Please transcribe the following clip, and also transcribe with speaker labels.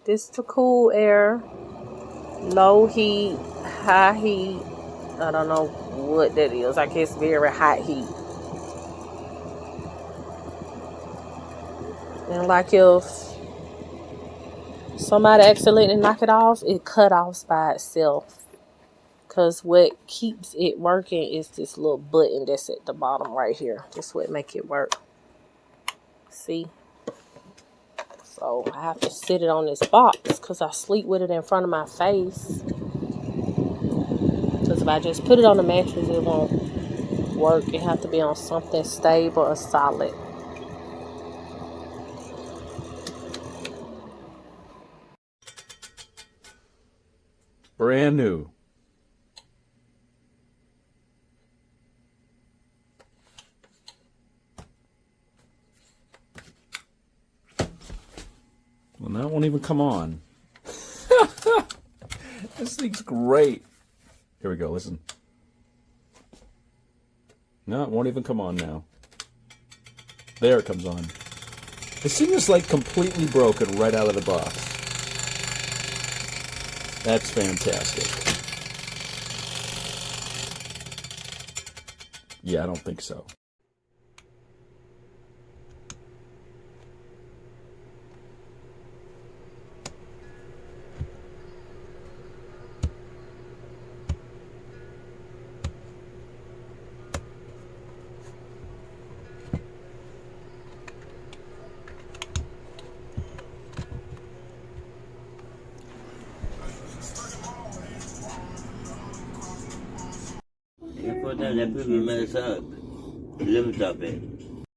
Speaker 1: This to cool air, low heat, high heat. I don't know what that is. I guess very hot heat. And like if somebody accidentally knock it off, it cut off by itself. Because what keeps it working is this little button that's at the bottom right here. That's what make it work. See? So I have to sit it on this box because I sleep with it in front of my face. Because if I just put it on the mattress, it won't work. It has to be on something stable or solid.
Speaker 2: Brand new. Well, now it won't even come on. This thing's great. Here we go, listen. No, it won't even come on now. There it comes on. This thing is like completely broken right out of the box. That's fantastic. Yeah, I don't think so.
Speaker 3: Il faut un appui, me mettre ça, le me taper.